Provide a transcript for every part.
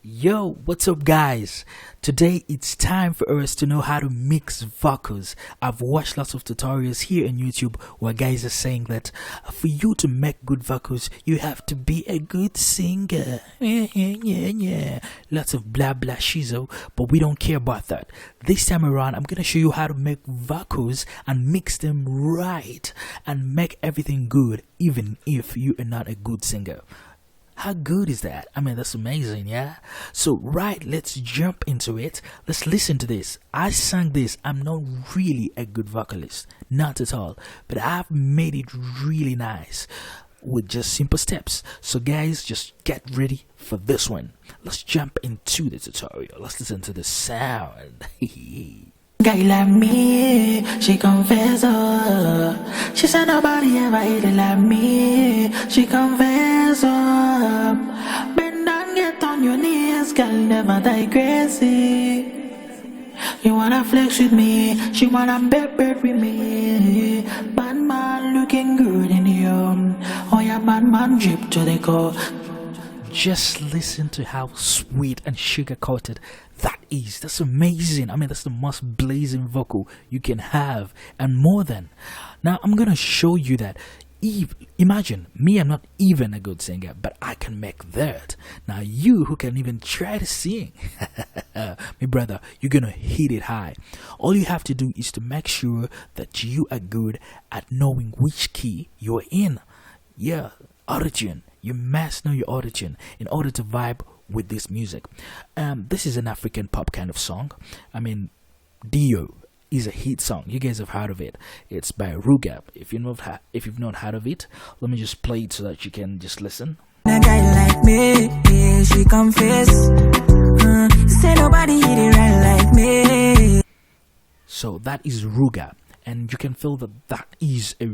Yo, what's up, guys? Today it's time for us to know how to mix vocals. I've watched lots of tutorials here on YouTube where guys are saying that for you to make good vocals, you have to be a good singer. Yeah. Lots of blah blah shizo, but we don't care about that. This time around, I'm gonna show you how to make vocals and mix them right and make everything good, even if you are not a good singer. How good is that? I mean, that's amazing, yeah? So, right, let's jump into it. Let's listen to this. I sang this. I'm not really a good vocalist. Not at all. But I've made it really nice with just simple steps. So, guys, just get ready for this one. Let's jump into the tutorial. Let's listen to the sound. Guy like me, she confess, she said nobody ever hit it like me. She confess, bend down, get on your knees, girl, never die crazy. You wanna flex with me, she wanna bed with me. Bad man looking good in you, oh yeah, bad man drip to the core. Just listen to how sweet and sugar-coated that is. That's amazing. I mean, that's the most blazing vocal you can have, and more than. Now, I'm gonna show you that. Imagine me, I'm not even a good singer, but I can make that. Now, you who can even try to sing, my brother, you're gonna hit it high. All you have to do is to make sure that you are good at knowing which key you're in. Yeah, autotune. You must know your autotune in order to vibe with this music. This is an African pop kind of song. I mean, Dio is a hit song. You guys have heard of it. It's by Ruga. If you've not heard of it, let me just play it so that you can just listen. A guy like me, she confess. Say nobody hit it right like me. So that is Ruga. And you can feel that that is a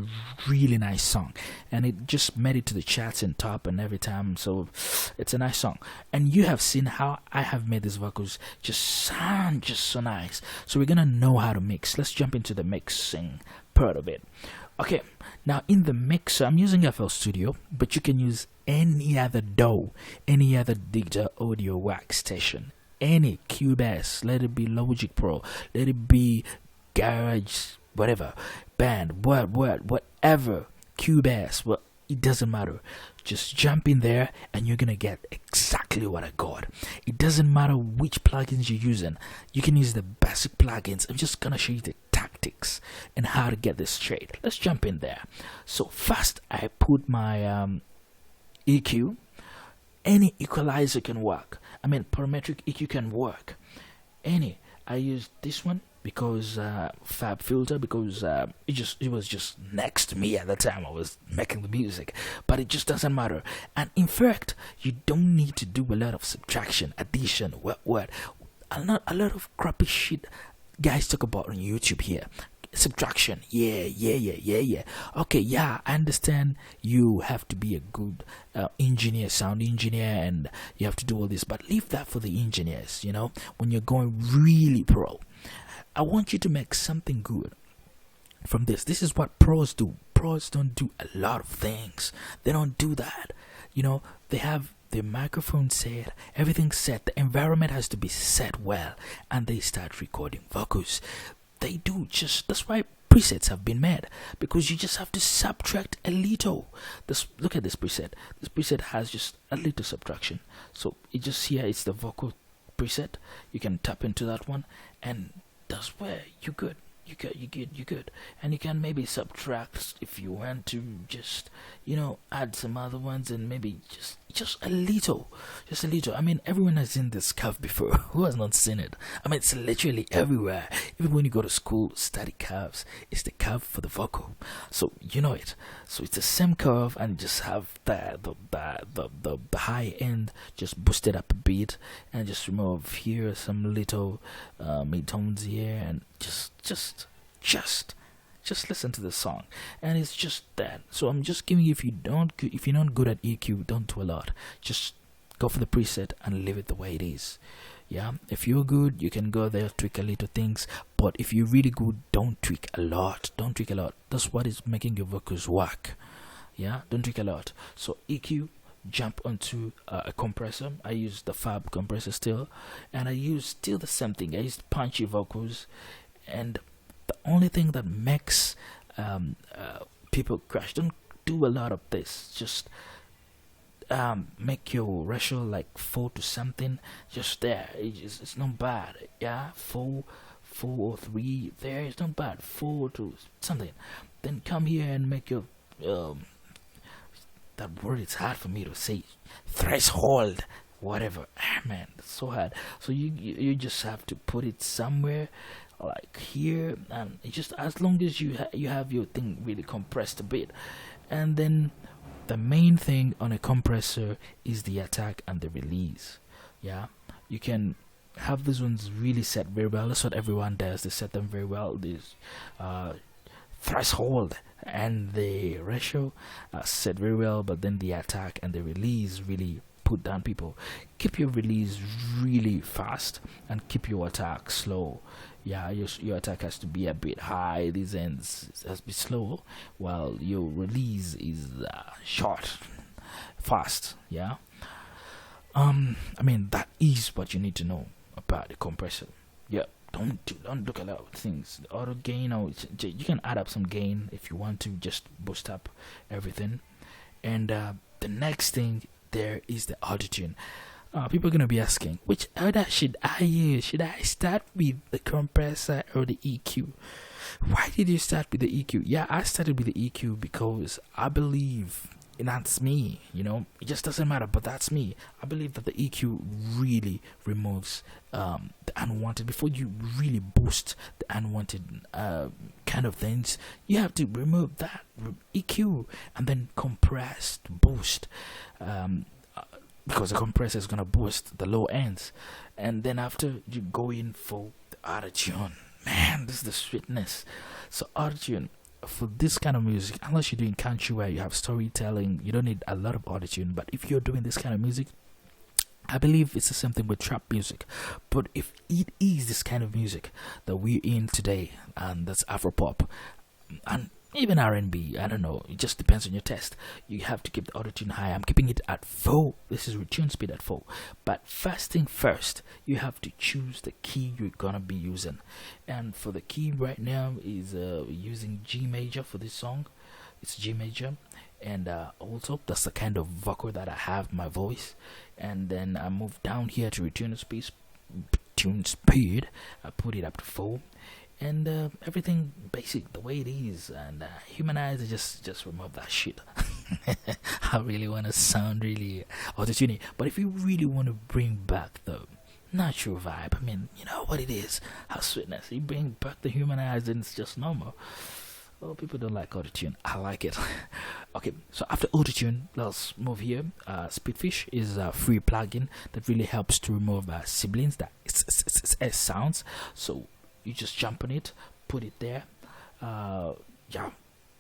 really nice song, and it just made it to the charts and top and every time. So it's a nice song, and you have seen how I have made these vocals just sound just so nice. So we're gonna know how to mix. Let's jump into the mixing part of it. Okay, now in the mixer, I'm using FL Studio, but you can use any other DAW, any other digital audio workstation, any Cubase. Let it be Logic Pro, let it be Garage, whatever, band, whatever, Cubase, well, it doesn't matter. Just jump in there and you're gonna get exactly what I got. It doesn't matter which plugins you're using. You can use the basic plugins. I'm just gonna show you the tactics and how to get this straight. Let's jump in there. So first, I put my EQ. Any equalizer can work. I mean, parametric EQ can work. I used this one because Fab Filter, because it was just next to me at the time I was making the music, but it just doesn't matter. And in fact, you don't need to do a lot of subtraction, addition, what a lot of crappy shit guys talk about on YouTube here. Subtraction, yeah. Okay, yeah, I understand you have to be a good engineer, sound engineer, and you have to do all this, but leave that for the engineers. You know, when you're going really pro, I want you to make something good from this. This is what pros do. Pros don't do a lot of things. They don't do that. You know, they have the microphone set, everything set, the environment has to be set well, and they start recording vocals. They do just, that's why presets have been made, because you just have to subtract a little. Look at this preset. This preset has just a little subtraction. So it just here, it's the vocal preset. You can tap into that one, and that's where you're good. You're good. And you can maybe subtract if you want to, just, you know, add some other ones, and maybe just a little. I mean, everyone has seen this curve before. Who has not seen it? I mean, it's literally everywhere. Even when you go to school, study curves. It's the curve for the vocal, so you know it. So it's the same curve, and just have the high end just boosted up a bit, and just remove here some little mid-tones here, and just listen to the song, and it's just that. So I'm just giving you, if you're not good at EQ, don't do a lot. Just go for the preset and leave it the way it is. Yeah, if you're good, you can go there, tweak a little things, but if you're really good, don't tweak a lot. That's what is making your vocals work. Yeah, don't tweak a lot. So EQ, jump onto a compressor. I use the Fab compressor still, and I use still the same thing. I use punchy vocals, and the only thing that makes people crash, don't do a lot of this. Just make your ratio like 4 to something, just there. It's not bad. Yeah, 4 or 3 there, it's not bad. 4 to something. Then come here and make your that word is hard for me to say, threshold, whatever. Man, it's so hard. So you just have to put it somewhere like here, and it just, as long as you have your thing really compressed a bit. And then the main thing on a compressor is the attack and the release. Yeah, you can have these ones really set very well. That's what everyone does. They set them very well. This threshold and the ratio set very well, but then the attack and the release really put down people. Keep your release really fast and keep your attack slow. Yeah, your attack has to be a bit high, these ends has to be slow, while your release is short, fast. Yeah, I mean, that is what you need to know about the compressor. Yeah, don't look at a lot of things. The auto gain, or you can add up some gain if you want to, just boost up everything. And the next thing there is the autotune. People are gonna be asking, which order should I use? Should I start with the compressor or the EQ? Why did you start with the EQ? Yeah, I started with the EQ because I believe, and that's me, you know, it just doesn't matter, but that's me. I believe that the EQ really removes the unwanted. Before you really boost the unwanted kind of things, you have to remove that EQ and then compress, boost, because the compressor is going to boost the low ends. And then after, you go in for the autotune. Man, this is the sweetness. So autotune, for this kind of music, unless you're doing country where you have storytelling, you don't need a lot of autotune. But if you're doing this kind of music, I believe it's the same thing with trap music. But if it is this kind of music that we're in today, and that's afropop and even R&B, I don't know, it just depends on your taste. You have to keep the autotune high. I'm keeping it at 4. This is retune speed at 4. But first thing first, you have to choose the key you're gonna be using. And for the key right now is using G major for this song. It's G major, and also that's the kind of vocal that I have, my voice. And then I move down here to retune speed. I put it up to 4. And everything basic the way it is, and humanize, just remove that shit. I really want to sound really auto-tuning, but if you really want to bring back the natural vibe, I mean, you know what it is, how sweetness, you bring back the humanize, and it's just normal. Well, people don't like autotune. I like it. Okay, so after autotune, let's move here. Speedfish is a free plugin that really helps to remove sibilants, that it's sounds. So you just jump on it, put it there. Yeah,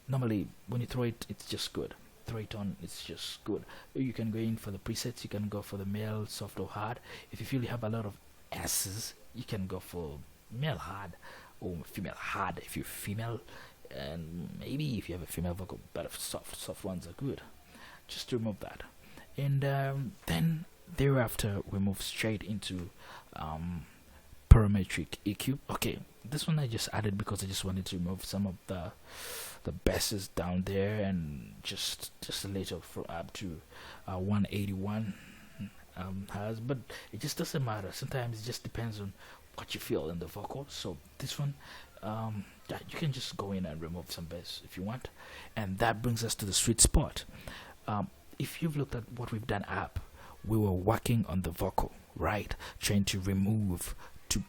normally when you throw it, it's just good. Throw it on, it's just good. You can go in for the presets. You can go for the male, soft or hard. If you feel you have a lot of S's, you can go for male hard or female hard if you're female. And maybe if you have a female vocal, but soft ones are good. Just to remove that. And then thereafter we move straight into parametric EQ. Okay, this one I just added because I just wanted to remove some of the basses down there, and just a little for up to 181 hertz, but it just doesn't matter. Sometimes it just depends on what you feel in the vocal. So this one, yeah, you can just go in and remove some bass if you want. And that brings us to the sweet spot. If you've looked at what we've done up, we were working on the vocal, right? Trying to remove, to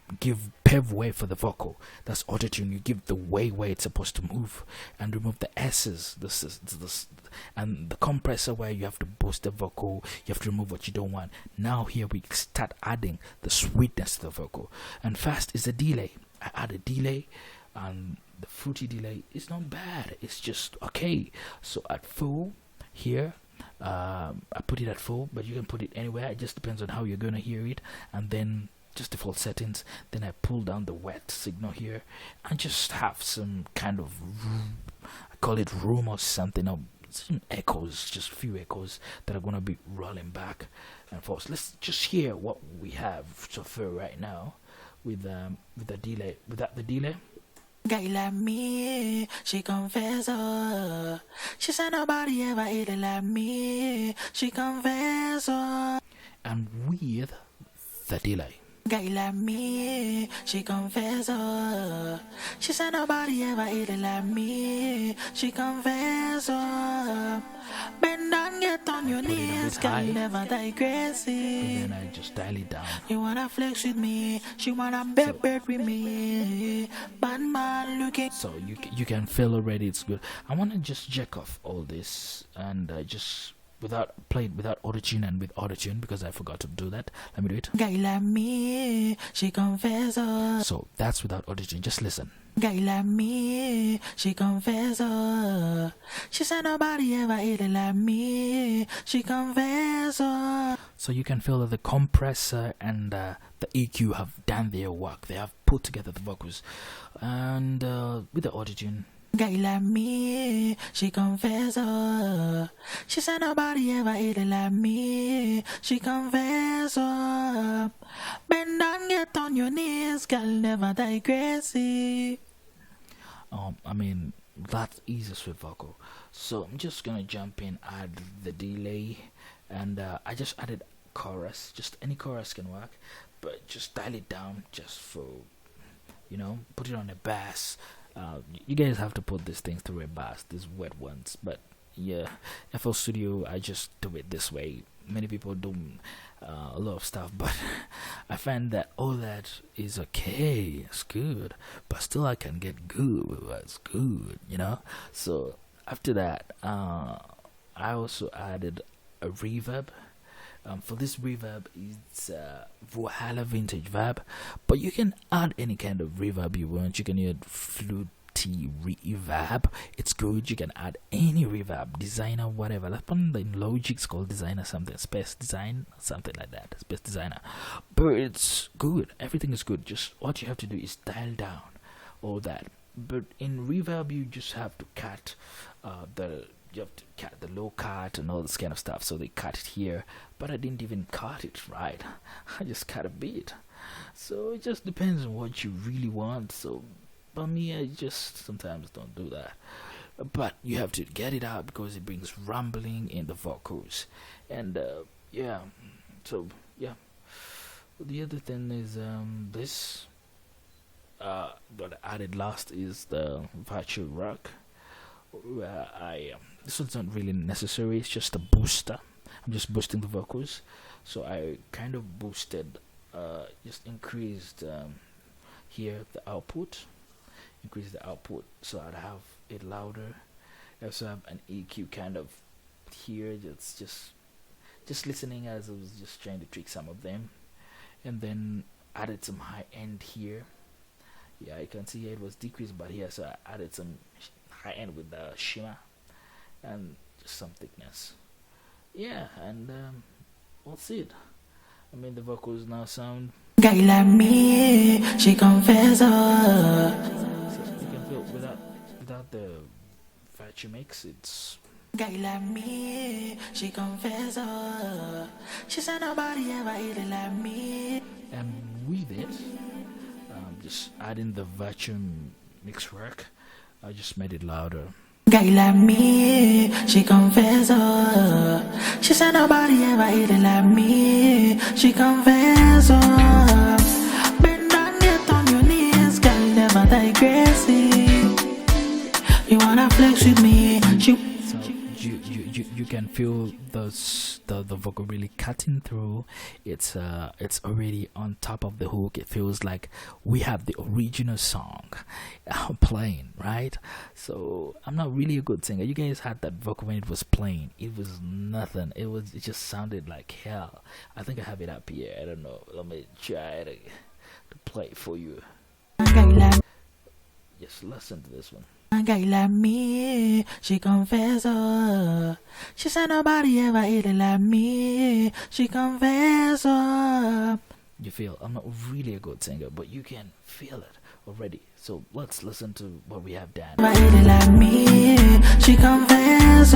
pave way for the vocal. That's autotune. You give the way where it's supposed to move, and remove the S's. This and the compressor where you have to boost the vocal. You have to remove what you don't want. Now here we start adding the sweetness to the vocal. And first is the delay. I add a delay, and the fruity delay is not bad. It's just okay. So at 4 here, I put it at 4, but you can put it anywhere. It just depends on how you're gonna hear it. And then just default settings. Then I pull down the wet signal here and just have some kind of room, I call it room or something, or some echoes, just a few echoes that are gonna be rolling back and forth. Let's just hear what we have so far right now with the delay. Without the delay. Guy like me, she confess, she said nobody ever ate it like me. She confess, and with the delay. Guy like me, she confess, she said nobody ever ate it like me. She confess, bend down, get on your knees, girl, never die crazy. And then I just dial it down. You wanna flex with me, she wanna bed with me. Bad man looking. So you can feel already it's good. I wanna just jack off all this and just play it without autotune and with autotune because I forgot to do that. Let me do it. Guy like me, she confess, so that's without autotune. Just listen. Guy like me, she confess, she said nobody ever ate it like me. She confess, so you can feel that the compressor and the EQ have done their work. They have put together the vocals, and with the autotune. Guy like me, she confess, she said nobody ever ate it like me. She confess, bend down, get on your knees, girl, never die crazy. I mean, that is a sweet vocal. So I'm just gonna jump in, add the delay, and I just added chorus. Just any chorus can work, but just dial it down just for, put it on a bass. You guys have to put these things through a bass, these wet ones, but yeah, FL Studio, I just do it this way. Many people do a lot of stuff, but I find that all that is okay, it's good, but still I can get good with what's good, so after that I also added a reverb. For this reverb, it's Valhalla vintage vibe, but you can add any kind of reverb you want. You can add fluty reverb, it's good. You can add any reverb, designer, whatever. That's one in Logic, it's called designer something, space design, something like that, space designer. But it's good, everything is good. Just what you have to do is dial down all that. But in reverb, you just have to cut you have to cut the low cut and all this kind of stuff. So they cut it here, but I didn't even cut it right. I just cut a bit. So it just depends on what you really want. So for me, I just sometimes don't do that. But you have to get it out because it brings rumbling in the vocals. And yeah, so yeah. The other thing is this. What I added last is the virtual rock. This one's not really necessary, it's just a booster. I'm just boosting the vocals, so I kind of boosted, just increased here the output, so I'd have it louder. I also have an EQ kind of here, just listening as I was just trying to tweak some of them, and then added some high end here. Yeah, you can see here it was decreased, but here so I added some high end with the shimmer and just some thickness. Yeah, and that's it. I mean, the vocals now sound. Guy like me, she confess, So you can feel without the virtual mix, it's. Guy like me, she confess, she said nobody ever ate it like me. And with it, just adding the virtual mix work, I just made it louder. Guy like me, she confess, she said nobody ever ate it like me. She confess, bend down, get on your knees, girl, never die crazy. You wanna flex with me? So you can feel the vocal really cutting through. It's already on top of the hook. It feels like we have the original song playing, right? So I'm not really a good singer. You guys had that vocal when it was playing. It was nothing. It just sounded like hell. I think I have it up here. I don't know. Let me try to play it for you. Just listen to this one. A guy like me, she confess, she said nobody ever ate it like me. She confess, You feel I'm not really a good singer, but you can feel it already. So let's listen to what we have done. Like me, she confess.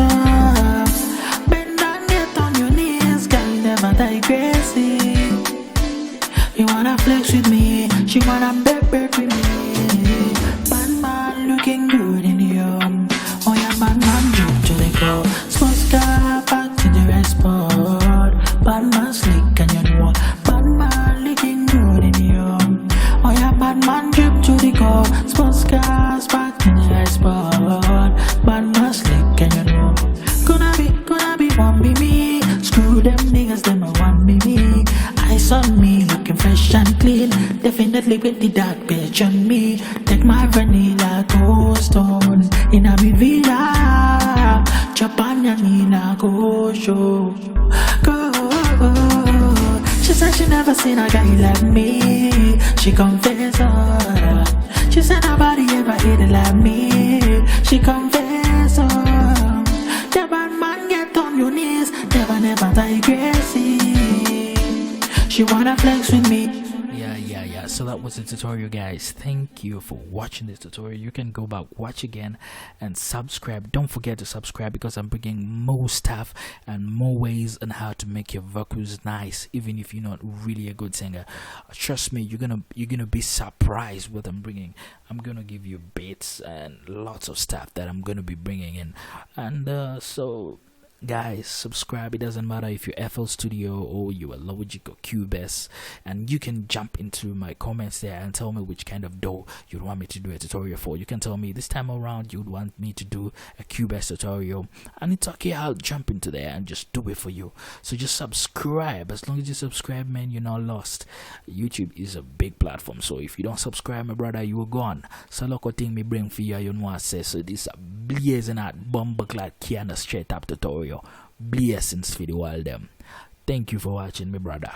Bend down, get on your knees, girl, never die crazy. You wanna flex with me, she wanna bed with me. Bad man looking good in you. Oh yeah, bad man jump to the go. Sports car back to the red spot. Bad man slick and you know. Bad man looking good in you. Oh yeah, bad man jump to the go. Sports cars back to the red spot. Bad man slick and you know. Gonna be one be me. Screw them niggas, them a one be me. Eyes on me, looking fresh and clean. Definitely with the dark bitch on me. Take my vanilla toast on in a me villa. Japan in a go show. Go. She said she never seen a guy like me. She confess. She said nobody ever hit it like me. She confess. The bad man get on your knees. Never die crazy. She wanna flex with me. Yeah, so that was the tutorial, guys. Thank you for watching this tutorial. You can go back, watch again, and subscribe. Don't forget to subscribe, because I'm bringing more stuff and more ways on how to make your vocals nice, even if you're not really a good singer. Trust me, you're gonna be surprised what I'm bringing. I'm gonna give you beats and lots of stuff that I'm gonna be bringing in. And so guys, subscribe. It doesn't matter if you're FL Studio or you're Logic or Cubase, and you can jump into my comments there and tell me which kind of DAW you'd want me to do a tutorial for. You can tell me this time around you'd want me to do a Cubase tutorial, and it's okay, I'll jump into there and just do it for you. So just subscribe. As long as you subscribe, man, you're not lost. YouTube is a big platform, so if you don't subscribe, my brother, you are gone. So look what thing me bring for you, you know what I say. So this a blazing hot bumbleclad can straight up tutorial. Blessings for the world them. Thank you for watching, my brother.